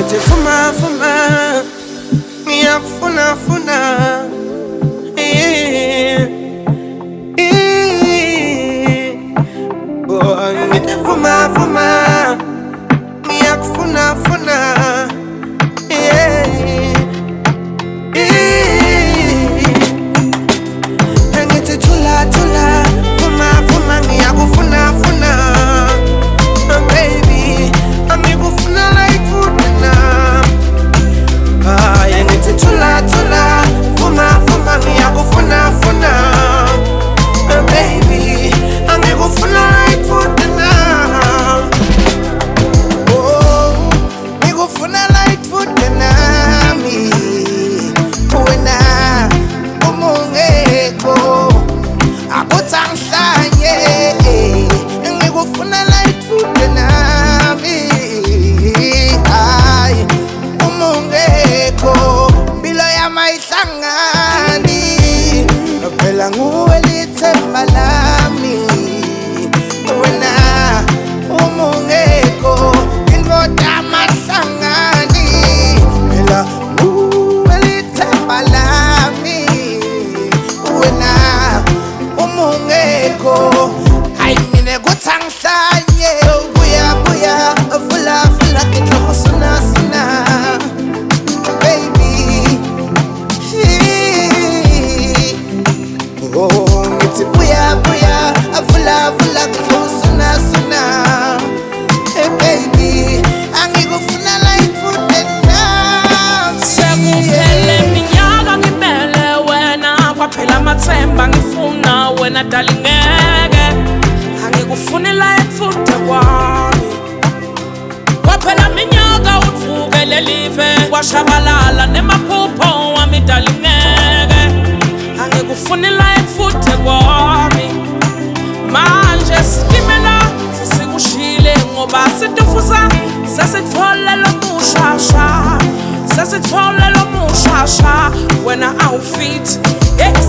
Fuma, fuma, ngiyakufuna funa, oh ngithi fuma fuma, ngiyakufuna funa, ngithi thula thula, fuma fuma, ngiyakufuna funa, baby, angikufuna like food na. Ngithi thula thula, fuma fuma, ngiyakufuna funa, baby, angikufuna like food na. Oh, ngikufuna like food na mi. Wena umungekho akutsangihlanye, ngikufuna like food na mi. Ay umungekho mpilo yamayihlangani, phela nguwe lithemba lami. Wena umungekho indvoda yamahlangani, phela nguwe lithemba lami. Wena umungekho hayi mina kutsangihlanye, buya buya vula vula kinhloko sona sona, baby. Oh ngithi buya buya vula vula kinhloko sona sona, baby, angikufuna like food na. Sekuphele minyaka ngimele wena, kwaphela amathemba ngifuna wena darling, ngeke angikufuni like food kwami. Kwaphela minyaka utvukele live, kwashabalala nemaphupho wami darling, ngeke angikufuni like food kwami. Manje sitimela sesikushile ngoba situfusa, sesitfole lo mushasha, sesitfole lo mushasha, wena awufit.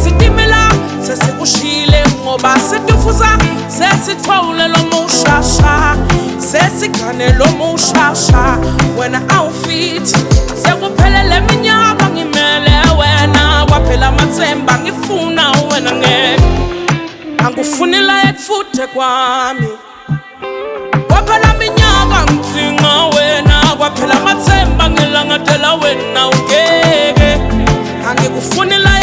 Sitimela sesikushile ngoba situfusa, sesitfole lo mushasha, sesigane lo mushasha, wena awufit. Sekuphelele minyaka ngimele wena, kwaphela amathemba ngifuna wena, ngeke angifuni like food kwami. Kwaphela minyaka ngidzinga wena, kwaphela amathemba ngilangatela wena, ungeke angikufuni like